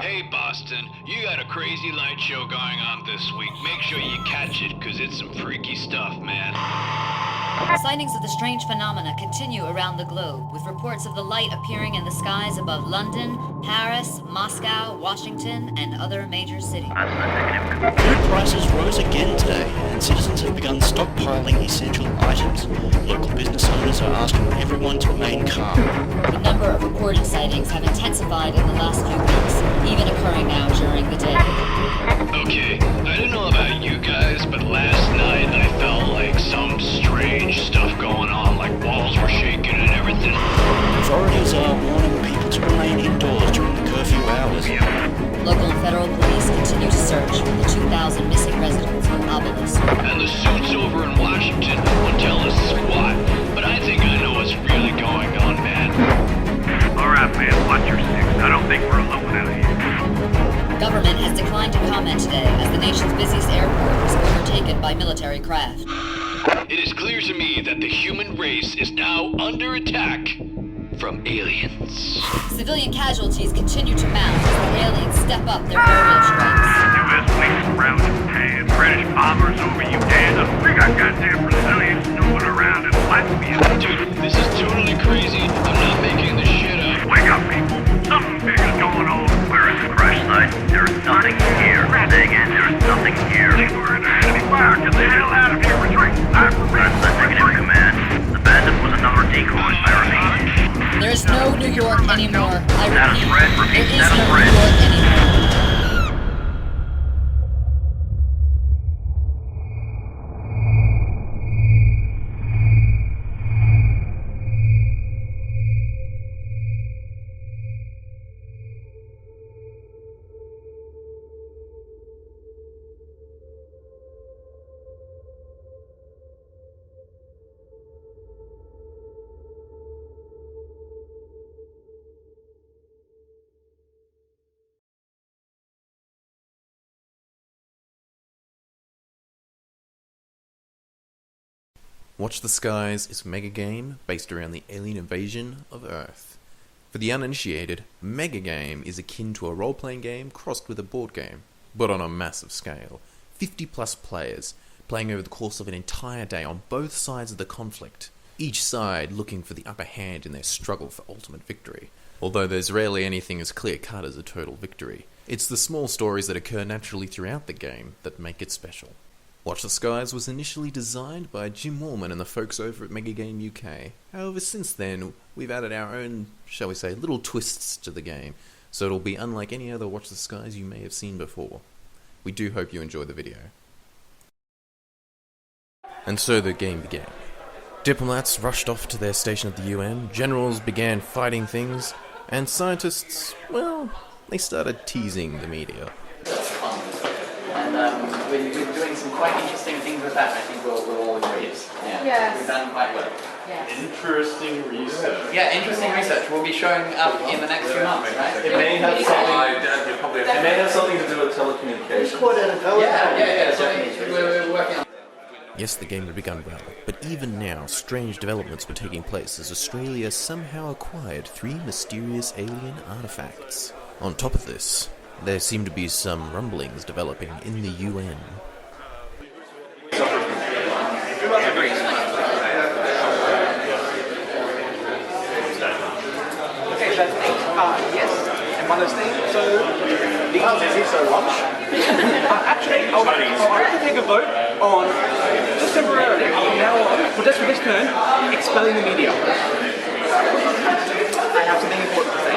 Hey Boston, you got a crazy light show going on this week. Make sure you catch it, cause it's some freaky stuff, man. Sightings of the strange phenomena continue around the globe, with reports of the light appearing in the skies above London, Paris, Moscow, Washington, and other major cities. Food prices rose again today, and citizens have begun stockpiling essential items. Local business owners are asking everyone to remain calm. The number of reported sightings have intensified in the last few weeks, even occurring now during the day. Okay, I don't know about you guys, but last night I felt like some strange stuff going on, like walls were shaking and everything. Authorities are warning people to remain indoors during the curfew hours. Local and federal police continue to search for the 2,000 missing residents of Obelisk. And the suits over in Washington won't tell us squat, but I think I know what's really going on, man. Alright, man, watch your six. I don't think we're alone out here. Government has declined to comment today as the nation's busiest airport was overtaken by military craft. It is clear to me that the human race is now under attack from aliens. Civilian casualties continue to mount as the aliens step up their aerial strikes. U.S. fleets around Japan, British bombers over Uganda. We got goddamn Brazilians snooping around in Latvia. Dude, this is totally crazy. I'm not making this shit up. Wake up, people. Something big is going on. Where is the crash site? There's nothing here. Say again, there's nothing here. We're in enemy fire. Get the hell out of here. Retreat. That's the negative command. The bandit was another decoy, I repeat. There is no New York anymore. I Status repeat, red, there repeat, is status no red. New York anymore. Watch the Skies is a mega game based around the alien invasion of Earth. For the uninitiated, mega game is akin to a role-playing game crossed with a board game, but on a massive scale. 50 plus players, playing over the course of an entire day on both sides of the conflict, each side looking for the upper hand in their struggle for ultimate victory. Although there's rarely anything as clear-cut as a total victory. It's the small stories that occur naturally throughout the game that make it special. Watch the Skies was initially designed by Jim Wallman and the folks over at Mega Game UK. However, since then, we've added our own, shall we say, little twists to the game, so it'll be unlike any other Watch the Skies you may have seen before. We do hope you enjoy the video. And so the game began. Diplomats rushed off to their station at the UN, generals began fighting things, and scientists, well, they started teasing the media. And we're doing some quite interesting things with that, and I think we'll all agree. Yeah. Yes. We've done quite well. Yes. Interesting research. Yeah, interesting research will be showing up in the next few months, right? It may have something to do with telecommunications. Yeah, so we're working on. Yes, the game had begun well, but even now, strange developments were taking place as Australia somehow acquired 3 mysterious alien artifacts. On top of this, there seemed to be some rumblings developing in the UN. Okay, that's things. Yes, and one of those things. So, these so lunch. Actually, I'll have to take a vote on just temporarily from now on, for just for this turn, expelling the media. I have something important to say.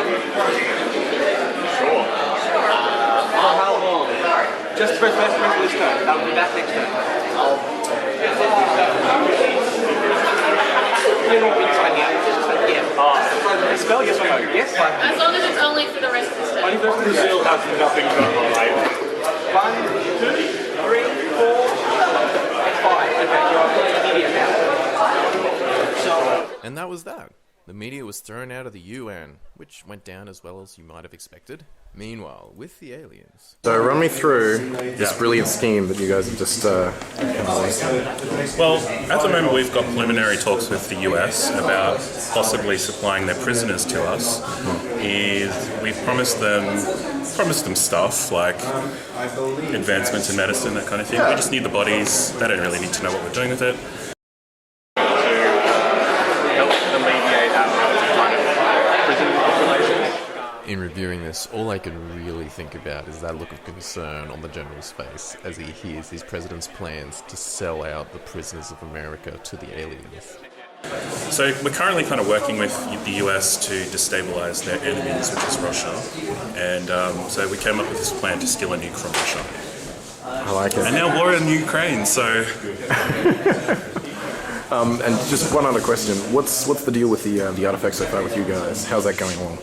Sure. For how long? Just for this turn. That'll be back next turn. You know what we decide here. Yeah. Spell yes or no? Yes? As long as it's only for the rest of the Only day. for the Brazil has nothing but a life. 1, 2, 3, 4, 5. Okay, you're playing the media now. So. And that was that. The media was thrown out of the UN, which went down as well as you might have expected. Meanwhile, with the aliens... So run me through this brilliant scheme that you guys have just Well, at the moment we've got preliminary talks with the US about possibly supplying their prisoners to us. We've promised them promised them stuff like advancements in medicine, that kind of thing. We just need the bodies. They don't really need to know what we're doing with it. In reviewing this, all I can really think about is that look of concern on the General's face as he hears his president's plans to sell out the prisoners of America to the aliens. So we're currently kind of working with the US to destabilize their enemies, which is Russia. And so we came up with this plan to steal a nuke from Russia. I like it. And now war in Ukraine, so... And just one other question. What's the deal with the artifacts so far with you guys? How's that going along?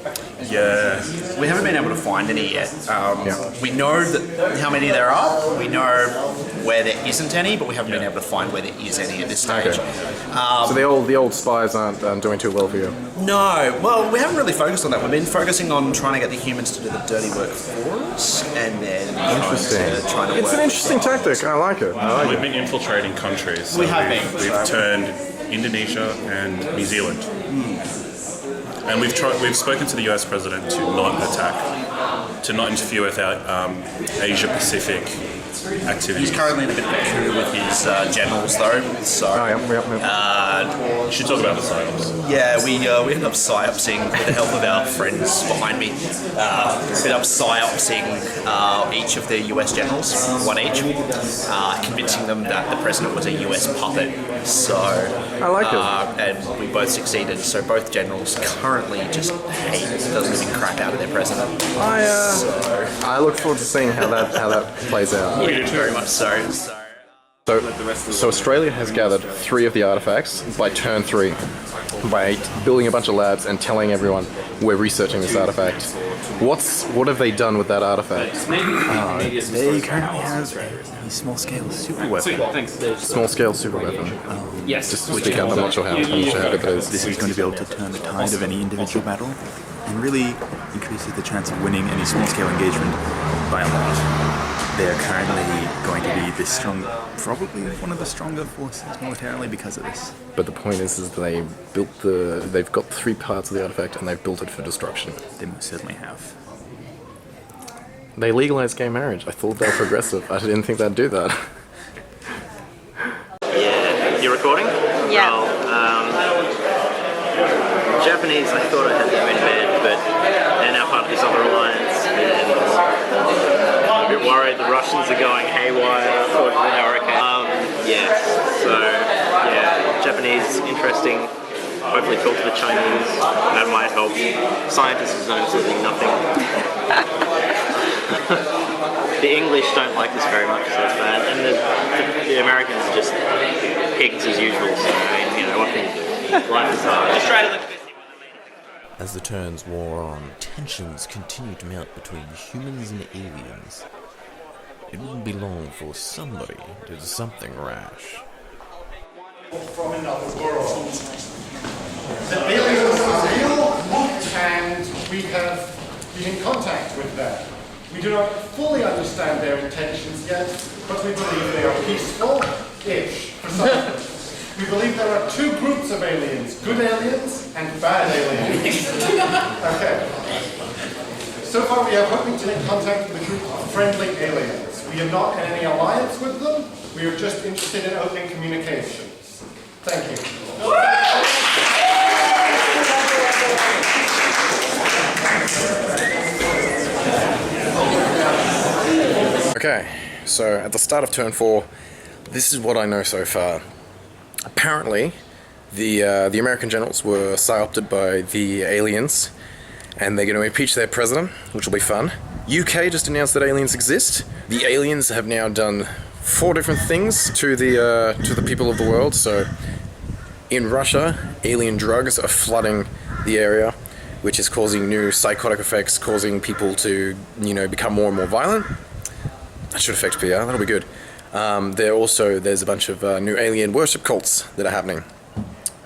Yeah. We haven't been able to find any yet. We know how many there are. We know where there isn't any, but we haven't been able to find where there is any at this stage. Okay. So the old spies aren't doing too well for you? No. Well, we haven't really focused on that. We've been focusing on trying to get the humans to do the dirty work for us, and then trying to It's an interesting tactic. I like it. We've been infiltrating countries. So we've turned Indonesia and New Zealand. And we've spoken to the US president to not attack, to not interfere with our Asia Pacific activities. He's currently in a bit of a coup with his generals, though. So, you should talk about the psyops. Yeah, we ended up psyopsing with the help of our friends behind me. Ended up psyopsing each of the US generals, one each, convincing them that the president was a US puppet. So I like it. And we both succeeded. So both generals currently just hate the living crap out of their president. I look forward to seeing how that plays out. Yeah, very much so. So Australia has gathered 3 of the artifacts by turn 3 by building a bunch of labs and telling everyone we're researching this artifact. What have they done with that artifact? They currently have a small-scale super weapon. Small-scale super weapon. Yes. Just speak up. I'm not sure how good that is. This is going to be able to turn the tide of any individual battle and really increases the chance of winning any small-scale engagement by a lot. They are currently going to be probably one of the stronger forces militarily because of this. But the point is they've got 3 parts of the artifact and they've built it for destruction. They most certainly have. They legalized gay marriage. I thought they were progressive. I didn't think they'd do that. Yeah, you're recording? Yeah. Japanese, I thought I had them in bed, but they're now part of this other alliance, and I'm a bit worried the Russians are going haywire towards America. Japanese, interesting. Hopefully talk to the Chinese, that might help. Scientists know absolutely nothing. The English don't like this very much, so that's bad. And the Americans are just pigs as usual, so I mean, what can you do? Life is hard. Just try to look busy. As the turns wore on, tensions continued to mount between humans and aliens. It wouldn't be long for somebody to do something rash. From another world. The aliens are real, and we have been in contact with them. We do not fully understand their intentions yet, but we believe they are peaceful-ish for some of them. We believe there are 2 groups of aliens, good aliens and bad aliens. Okay. So far we are hoping to make contact with a group of friendly aliens. We are not in any alliance with them, we are just interested in open communications. Thank you. Okay, so at the start of turn 4, this is what I know so far. Apparently, the American generals were psyopted by the aliens, and they're going to impeach their president, which will be fun. UK just announced that aliens exist. The aliens have now done 4 different things to the people of the world. So, in Russia, alien drugs are flooding the area, which is causing new psychotic effects, causing people to, become more and more violent. That should affect PR. That'll be good. There's a bunch of new alien worship cults that are happening.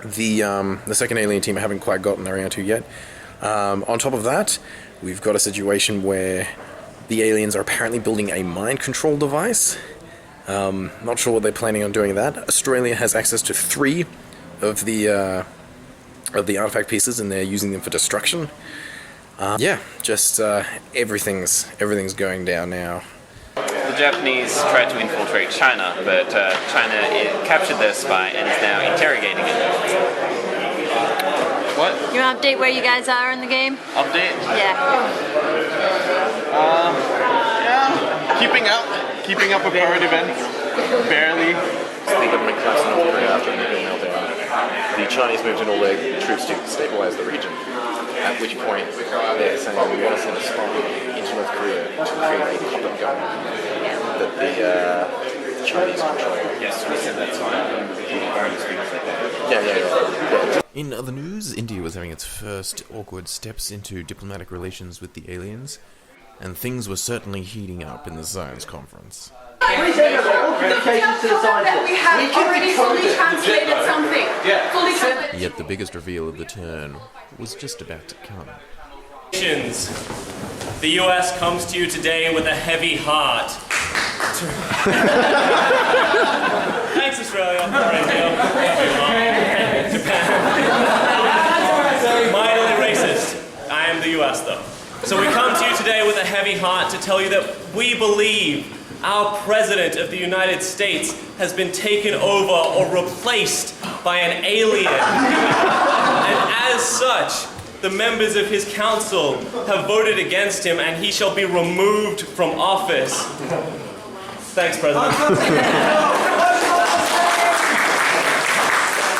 The second alien team I haven't quite gotten around to yet. On top of that, we've got a situation where the aliens are apparently building a mind control device. Not sure what they're planning on doing that. Australia has access to 3 of the artifact pieces, and they're using them for destruction. Yeah, just everything's going down now. The Japanese tried to infiltrate China, but China captured their spy and is now interrogating it. What? You want to update where you guys are in the game? Update? Yeah. Keeping up with current events. Barely. The government collapsed in North Korea after a nuclear meltdown. The Chinese moved in all their troops to stabilize the region. At which point they're saying we want to send a spy into North Korea to create a puppet government that the Chinese control. Yes, we said that's fine. Yeah. In other news, India was having its first awkward steps into diplomatic relations with the aliens, and things were certainly heating up in the science conference. We have already fully translated something. Fully translated. Yet the biggest reveal of the turn was just about to come. The US comes to you today with a heavy heart. Thanks, Australia. Japan. Mildly racist. I am the US, though. So we come to you today with a heavy heart to tell you that we believe our President of the United States has been taken over or replaced by an alien. And as such, the members of his council have voted against him and he shall be removed from office. Thanks, President.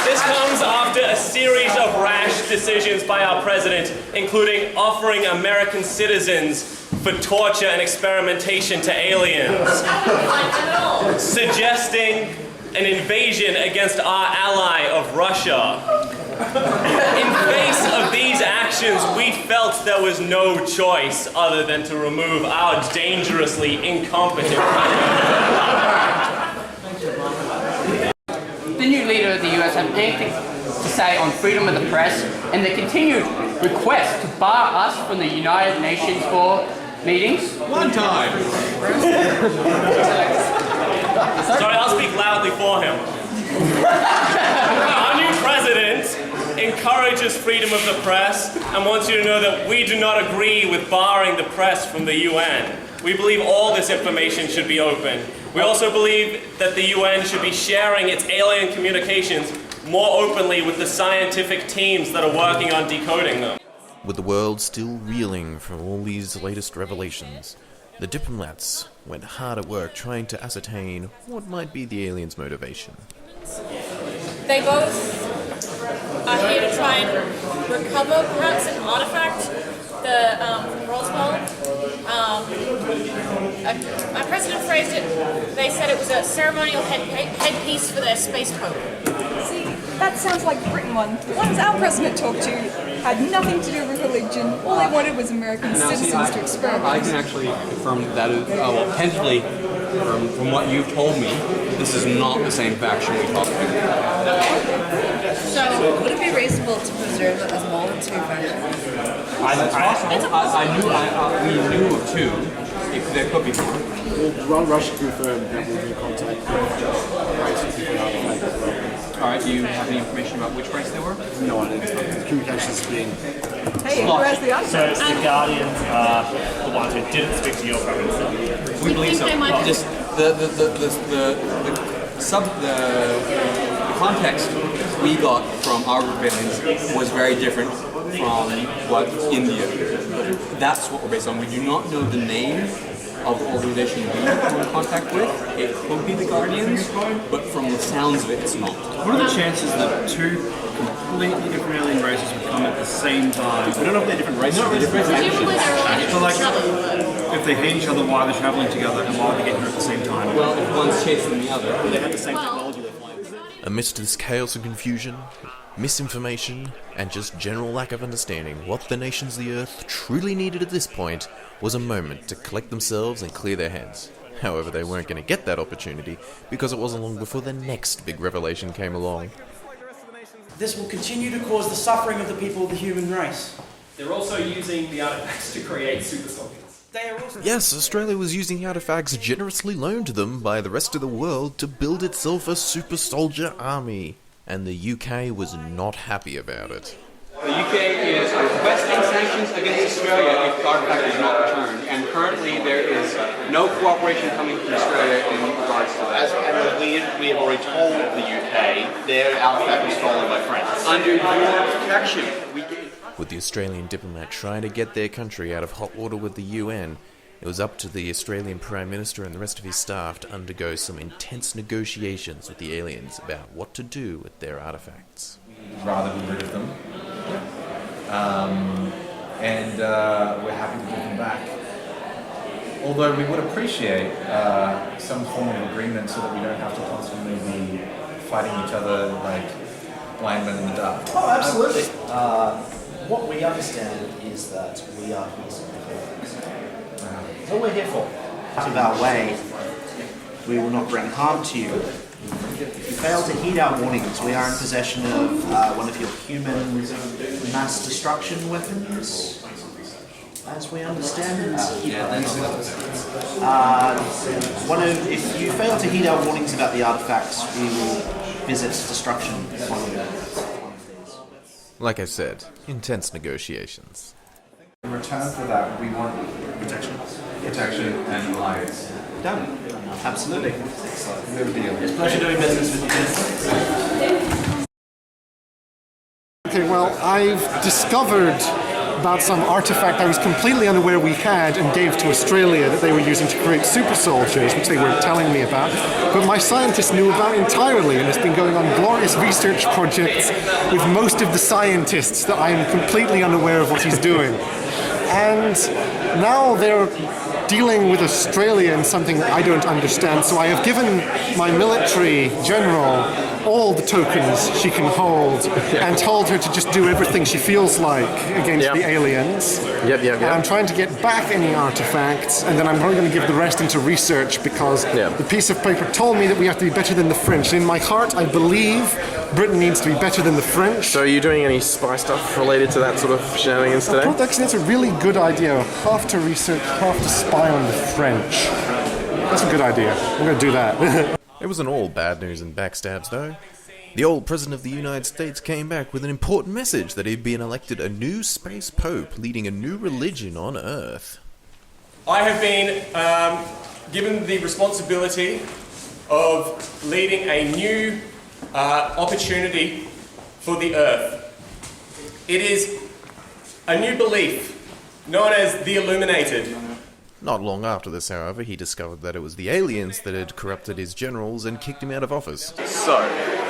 This comes after a series of rash decisions by our President, including offering American citizens for torture and experimentation to aliens, suggesting an invasion against our ally of Russia. In face of these actions, we felt there was no choice other than to remove our dangerously incompetent president. The new leader of the US have anything to say on freedom of the press and the continued request to bar us from the United Nations for meetings? One time. Sorry, I'll speak loudly for him. Our new president encourages freedom of the press and wants you to know that we do not agree with barring the press from the UN. We believe all this information should be open. We also believe that the UN should be sharing its alien communications more openly with the scientific teams that are working on decoding them. With the world still reeling from all these latest revelations, the diplomats went hard at work trying to ascertain what might be the aliens' motivation. They both are here to try and recover perhaps an artifact from Roswell. My president phrased it, they said it was a ceremonial headpiece for their space probe. See, that sounds like the Britain one. The ones our president talked to had nothing to do with religion. All they wanted was American citizens to experiment. I can actually confirm that, tentatively, from what you've told me, this is not the same faction we talked to. So, would it be reasonable to presume that there's more than two factions? We knew of two. There could be more. Well, Russia confirmed that we'll be in contact with races people out as well. Alright, do you have any information about which race they were? No idea. The communications being... Hey, who has the answer? So the Guardians are the ones who didn't speak to your prime minister. We believe so. Just the context we got from our rebellions was very different from what India. That's what we're based on. We do not know the name of the organization we were in contact with. It could be the Guardians, but from the sounds of it, it's not. What are the chances that two completely different alien races would come at the same time? We don't know if they're different races, they're different factions. So like, if they hate each other, why are they traveling together and why are they getting here at the same time? Well, if one's chasing the other, they have the same technology they're flying. Amidst this chaos and confusion, misinformation, and just general lack of understanding, what the nations of the Earth truly needed at this point was a moment to collect themselves and clear their heads. However, they weren't going to get that opportunity because it wasn't long before the next big revelation came along. This will continue to cause the suffering of the people of the human race. They're also using the artifacts to create super soldiers. Yes, Australia was using the artifacts generously loaned to them by the rest of the world to build itself a super soldier army. And the UK was not happy about it. The UK is requesting sanctions against Australia if the artifact is not returned, and currently there is no cooperation coming from Australia in regards to that. And we have already told the UK their artifact was stolen by France. Under your protection, With the Australian diplomat trying to get their country out of hot water with the UN, it was up to the Australian Prime Minister and the rest of his staff to undergo some intense negotiations with the aliens about what to do with their artifacts. Rather be rid of them. And we're happy to give them back. Although we would appreciate some form of agreement so that we don't have to constantly be fighting each other like blind men in the dark. Oh, absolutely. What we understand is that we are here simply for things. That's all we're here for. Out of our way, we will not bring harm to you. If you fail to heed our warnings, we are in possession of one of your human mass destruction weapons, as we understand it. If you fail to heed our warnings about the artifacts, we will visit destruction upon you. Like I said, intense negotiations. In return for that, we want protection. Protection and alliance. Done. Absolutely. No deal. It's a pleasure doing business with you. Okay, well, I've discovered about some artifact I was completely unaware we had and gave to Australia that they were using to create super soldiers, which they weren't telling me about. But my scientists knew about entirely, and has been going on glorious research projects with most of the scientists that I am completely unaware of what he's doing. And now they're dealing with Australia in something that I don't understand, so I have given my military general all the tokens she can hold and told her to just do everything she feels like against the aliens. And I'm trying to get back any artifacts, and then I'm probably going to give the rest into research because the piece of paper told me that we have to be better than the French. In my heart, I believe Britain needs to be better than the French. So are you doing any spy stuff related to that sort of shenanigans today? Actually, that's a really good idea. Half to research, half to spy on the French. That's a good idea. I'm going to do that. It wasn't all bad news and backstabs, though. The old President of the United States came back with an important message that he'd been elected a new space pope, leading a new religion on Earth. I have been given the responsibility of leading a new opportunity for the Earth. It is a new belief known as the Illuminated. Not long after this, however, he discovered that it was the aliens that had corrupted his generals and kicked him out of office. So,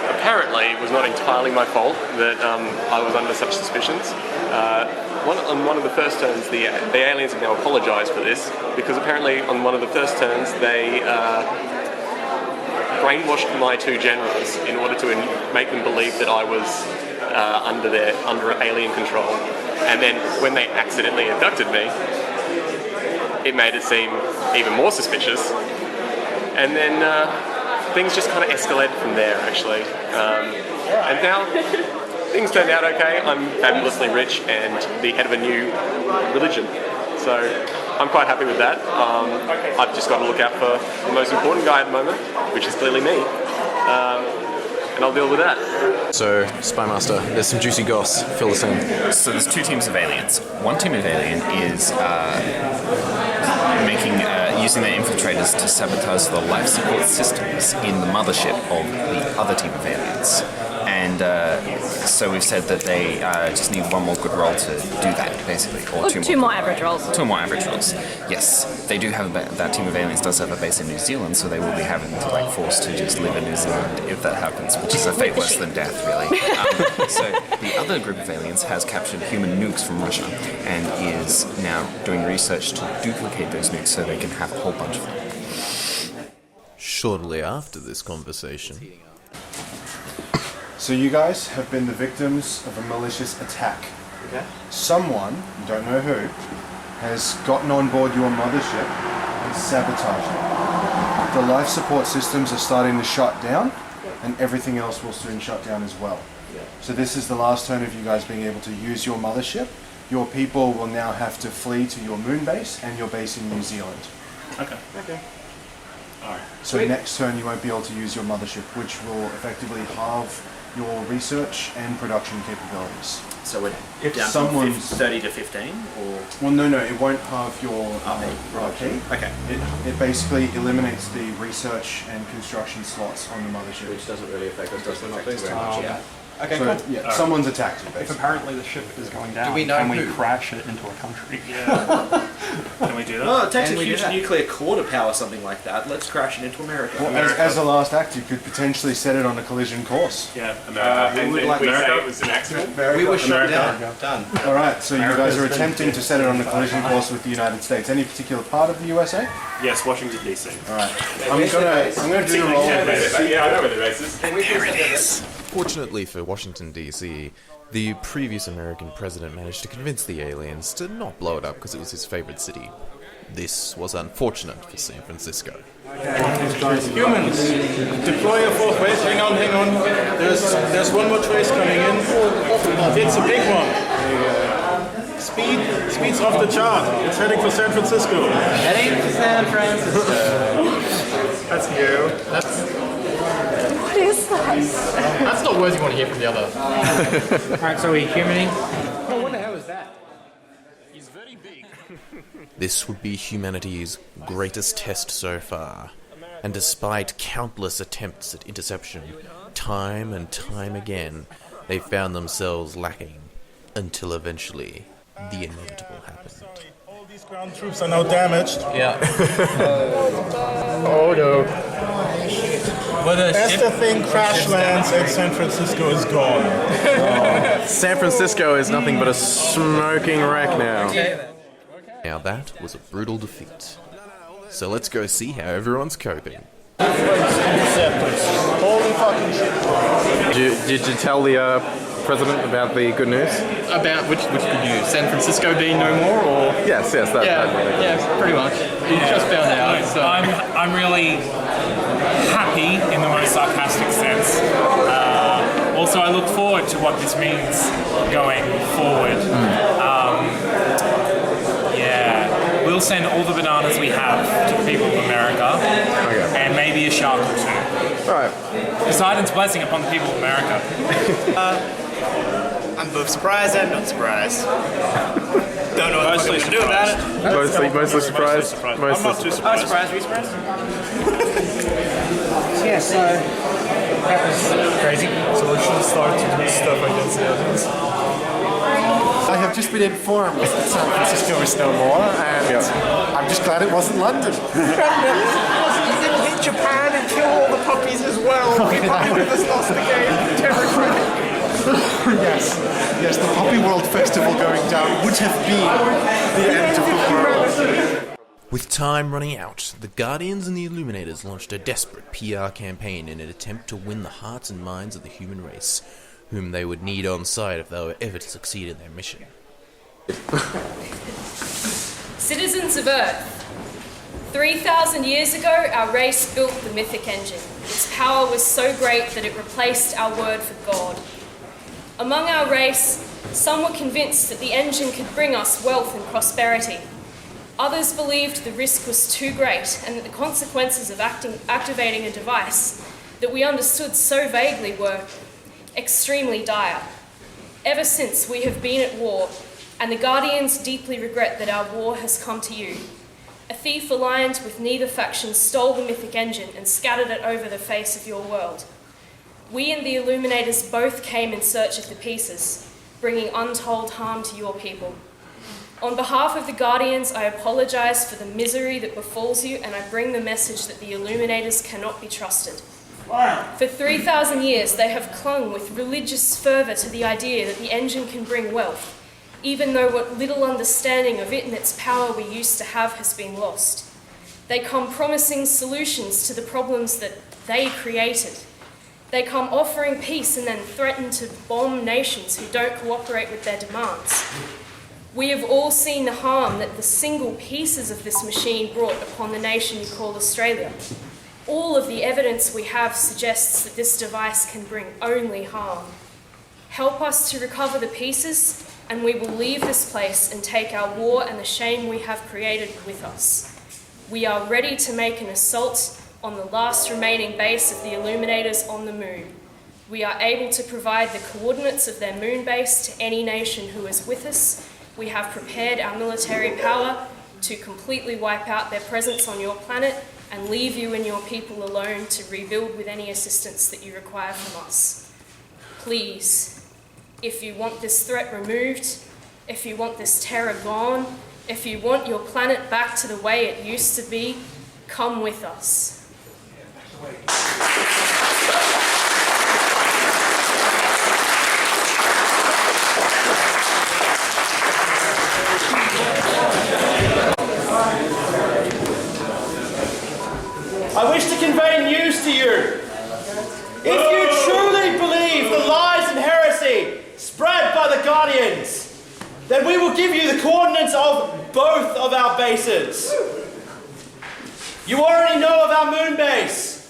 apparently it was not entirely my fault that I was under such suspicions. On one of the first turns, the aliens have now apologised for this, because apparently on one of the first turns they brainwashed my two generals in order to make them believe that I was under alien control. And then when they accidentally abducted me, it made it seem even more suspicious. And then things just kind of escalated from there, actually. And now things turned out okay. I'm fabulously rich and the head of a new religion. So I'm quite happy with that. I've just got to look out for the most important guy at the moment, which is clearly me. And I'll deal with that. So, Spymaster, there's some juicy goss. Fill us in. So there's two teams of aliens. One team of alien is using their infiltrators to sabotage the life support systems in the mothership of the other team of aliens. And so we've said that they just need one more good roll to do that, basically. Or two more average rolls. Two more average rolls. Yes, they do have that team of aliens does have a base in New Zealand, so they will be having to forced to just live in New Zealand if that happens, which is a fate worse than death, really. So the other group of aliens has captured human nukes from Russia and is now doing research to duplicate those nukes so they can have a whole bunch of them. Shortly after this conversation. So you guys have been the victims of a malicious attack. Okay. Someone, you don't know who, has gotten on board your mothership and sabotaged it. The life support systems are starting to shut down, and everything else will soon shut down as well. So this is the last turn of you guys being able to use your mothership. Your people will now have to flee to your moon base and your base in New Zealand. Okay. Okay. Alright. So next turn you won't be able to use your mothership, which will effectively halve your research and production capabilities. So we're If down someone's- from 30 to 15, or Well, no, it won't halve your RP. Okay. It basically eliminates the research and construction slots on the mothership. Which doesn't really affect us, does it? Not very much. Yeah. Okay, So, cool. yeah, Alright. someone's attacked you, If basically. apparently the ship is going down, Do we know can we who? crash it into a country? Can we do that? Oh, it takes Can a we do huge that? nuclear core to power something like that. Let's crash it into America. Well, as a last act, you could potentially set it on a collision course. Yeah, America. we would and like we America. say it was an accident. We were shut America. down. Done. All right, so you guys are America's been attempting to set it on a collision course with the United States. Any particular part of the USA? Yes, Washington DC. All right, I'm gonna do the roll. Yeah, I know where the race is. There it is. Fortunately for Washington, D.C., the previous American president managed to convince the aliens to not blow it up because it was his favorite city. This was unfortunate for San Francisco. Humans, deploy your fourth race. Hang on. There's one more trace coming in. It's a big one. Speed's off the chart. It's heading for San Francisco. Heading to San Francisco. That's you. What is that? That's not words you want to hear from the other. Alright, so we're humaning. Oh, what the hell is that? This would be humanity's greatest test so far, and despite countless attempts at interception, time and time again, they found themselves lacking, until eventually, the inevitable happened. All these ground troops are now damaged. Yeah. Oh no. As the thing crash lands and San Francisco is gone. San Francisco is nothing but a smoking wreck now. Now that was a brutal defeat. So let's go see how everyone's coping. Holy fucking shit. Did you tell the president about the good news? About which good news? San Francisco being no more, or? Yes, that. Yeah, pretty much. You just found out. So. I'm really happy in the most sarcastic sense. Also, I look forward to what this means going forward. We'll send all the bananas we have to the people of America, and maybe a shark or two. Right. Poseidon's blessing upon the people of America. I'm both surprised and not surprised. Don't know what I'm going to do about it. Mostly surprised. I'm not too surprised. Surprised, we surprised? Yeah, so that was crazy. So we should start to do stuff against the aliens. I have just been informed that San Francisco is no more, and I'm just glad it wasn't London. You didn't hit Japan and kill all the puppies as well. We probably would have lost the game. Yes, the Poppy World Festival going down would have been the end of the world. With time running out, the Guardians and the Illuminators launched a desperate PR campaign in an attempt to win the hearts and minds of the human race, whom they would need on site if they were ever to succeed in their mission. Citizens of Earth, 3,000 years ago, our race built the mythic engine. Its power was so great that it replaced our word for God. Among our race, some were convinced that the engine could bring us wealth and prosperity. Others believed the risk was too great and that the consequences of activating a device that we understood so vaguely were extremely dire. Ever since, we have been at war, and the Guardians deeply regret that our war has come to you. A thief aligned with neither faction stole the mythic engine and scattered it over the face of your world. We and the Illuminators both came in search of the pieces, bringing untold harm to your people. On behalf of the Guardians, I apologize for the misery that befalls you, and I bring the message that the Illuminators cannot be trusted. For 3,000 years, they have clung with religious fervour to the idea that the engine can bring wealth, even though what little understanding of it and its power we used to have has been lost. They come promising solutions to the problems that they created. They come offering peace and then threaten to bomb nations who don't cooperate with their demands. We have all seen the harm that the single pieces of this machine brought upon the nation you call Australia. All of the evidence we have suggests that this device can bring only harm. Help us to recover the pieces, and we will leave this place and take our war and the shame we have created with us. We are ready to make an assault on the last remaining base of the Illuminators on the moon. We are able to provide the coordinates of their moon base to any nation who is with us. We have prepared our military power to completely wipe out their presence on your planet and leave you and your people alone to rebuild with any assistance that you require from us. Please, if you want this threat removed, if you want this terror gone, if you want your planet back to the way it used to be, come with us. I wish to convey news to you. If you truly believe the lies and heresy spread by the Guardians, then we will give you the coordinates of both of our bases. You already know of our moon base.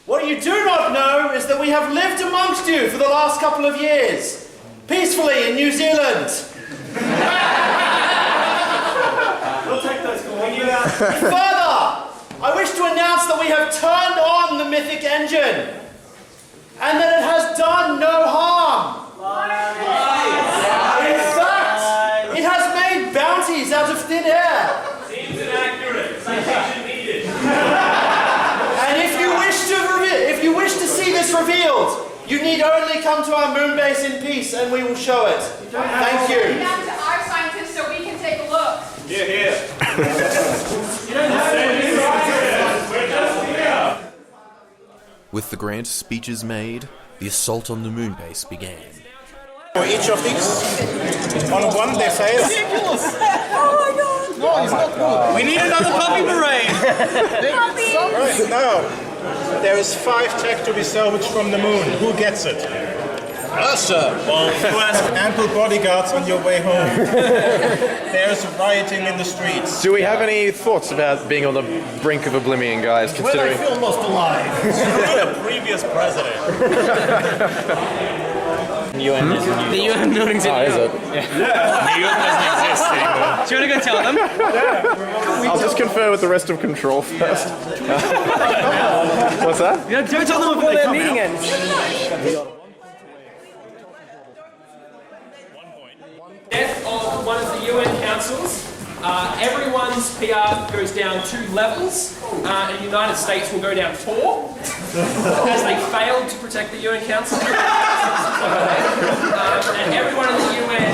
What you do not know is that we have lived amongst you for the last couple of years, peacefully in New Zealand. We'll take those coordinates. Further, I wish to announce that we have turned on the mythic engine, and that it has done no harm. In fact, it has made bounties out of thin air. Seems inaccurate. Citation needed. And if you wish to see this revealed, you need only come to our moon base in peace, and we will show it. Thank you. Down to our scientists so we can take a look. Here, here. You don't have to. With the grand speeches made, the assault on the moon base began. For each of these, on one they say it. Ridiculous! Oh my god! No, it's not good. We need another puppy parade! Right, now, there is 5 tech to be salvaged from the moon. Who gets it? Russia! Well, who has ample bodyguards on your way home? There's rioting in the streets. Do we have any thoughts about being on the brink of oblivion, guys? Considering Well, I feel most alive. The previous president. The UN building's in New York. is it? Yeah. New York doesn't exist anymore. Do you want to go tell them? I'll just confer with the rest of control first. What's that? Yeah, don't tell them before their meeting ends. Death of one of the UN councils. Everyone's PR goes down 2 levels, and the United States will go down 4, as they failed to protect the UN Council. And everyone in the UN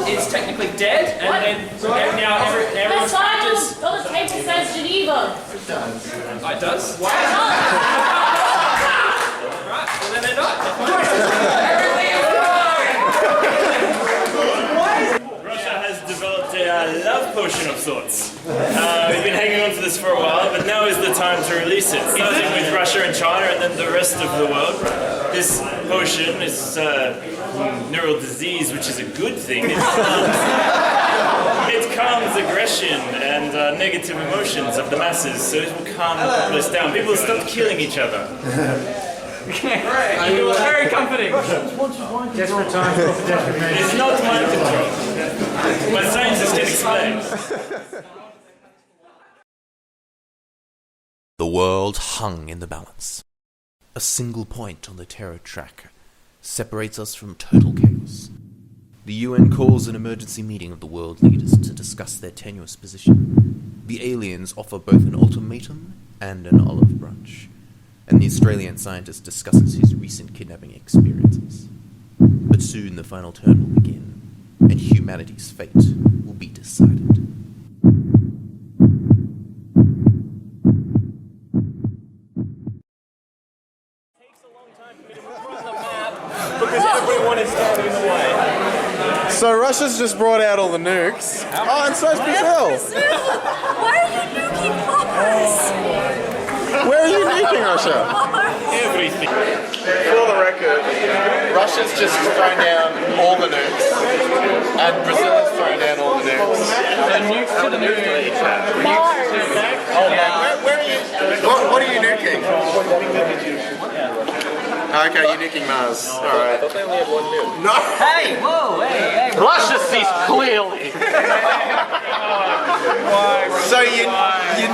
is technically dead, and then now everyone's practice. The paper says Geneva. Oh, it does? Why? Right, well then they're not. Russia has developed a love potion of sorts. We've been hanging on to this for a while, but now is the time to release it. Starting with Russia and China and then the rest of the world. This potion is neural disease, which is a good thing. It calms aggression and negative emotions of the masses, so it will calm the populace down. People will stop killing each other. It was very comforting. Desperate times call for desperate measures. It's not mind control, but scientists can explain. The world hung in the balance. A single point on the terror track separates us from total chaos. The UN calls an emergency meeting of the world leaders to discuss their tenuous position. The aliens offer both an ultimatum and an olive branch, and the Australian scientist discusses his recent kidnapping experiences. But soon the final turn will begin, and humanity's fate will be decided. Because everyone is standing in the way. So Russia's just brought out all the nukes. Oh, and so's Brazil. Why are you nuking poppers? Where are you nuking Russia? Everything. For the record, Russia's just thrown down all the nukes, and Brazil has thrown down all the nukes. The nukes to the moon. Oh man, where are you? What are you nuking? Okay, you're nuking Mars. Alright. I thought they only had 1 nuke. No! Hey, whoa, hey. Russia sees clearly! So you're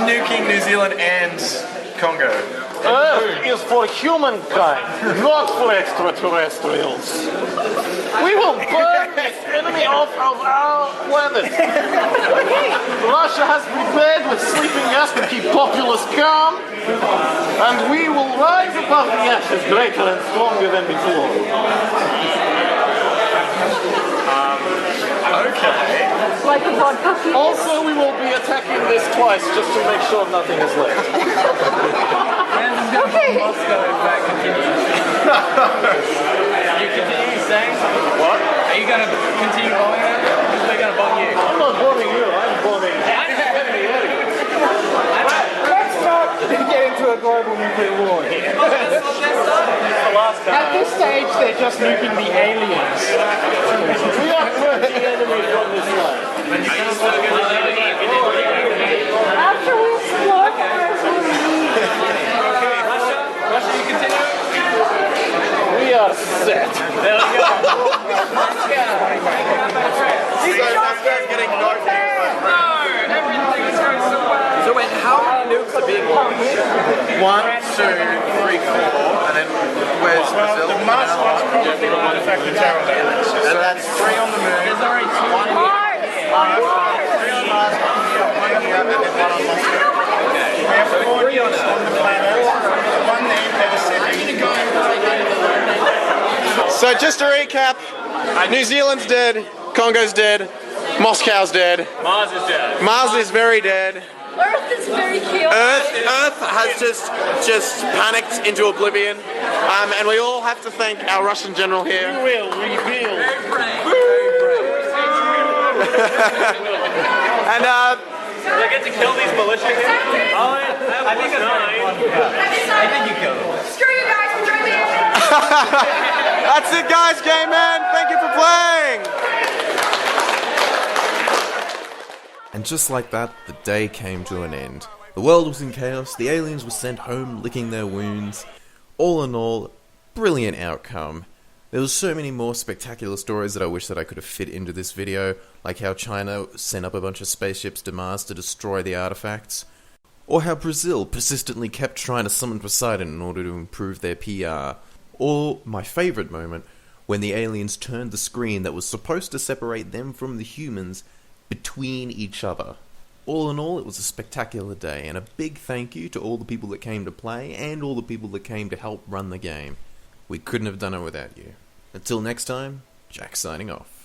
nuking New Zealand and Congo? Earth is for humankind, not for extraterrestrials. We will burn this enemy off of our planet. Russia has prepared with sleeping gas to keep populace calm, and we will rise above the ashes greater and stronger than before. Okay. Like a vodka. Also, we will be attacking this twice just to make sure nothing is left. Okay. You continue saying? What? Are you going to continue bombing them? Or they're going to bomb you? I'm not bombing you, I'm bombing Let's not get into a global nuclear war here. At this stage, they're just nuking the aliens. We are purging enemies from this land. After we explode, Russia, you continue? We are set. There we go. So wait, how many nukes are being launched? 1, 2, 3, 4, and then where's Brazil? The Mars one's probably the one affected terror. And that's 3 on the moon. There's already 2 on Mars. 3 on Mars, 1 here, and then 1 on Moscow. We have 4 nukes on the planet. One named for the city. So just to recap, New Zealand's dead, Congo's dead, Moscow's dead, Mars is dead. Mars is very dead. Earth is very chaotic. Earth has just panicked into oblivion, and we all have to thank our Russian general here. We will reveal. And Do I get to kill these militia here? Oh, I think it's 9. I think you killed them. Screw you guys, enjoy the that's it, guys. Game man. Thank you for playing. And just like that, the day came to an end. The world was in chaos, the aliens were sent home licking their wounds. All in all, brilliant outcome. There was so many more spectacular stories that I wish that I could have fit into this video, like how China sent up a bunch of spaceships to Mars to destroy the artifacts, or how Brazil persistently kept trying to summon Poseidon in order to improve their PR, or my favourite moment, when the aliens turned the screen that was supposed to separate them from the humans between each other. All in all, it was a spectacular day, and a big thank you to all the people that came to play, and all the people that came to help run the game. We couldn't have done it without you. Until next time, Jack signing off.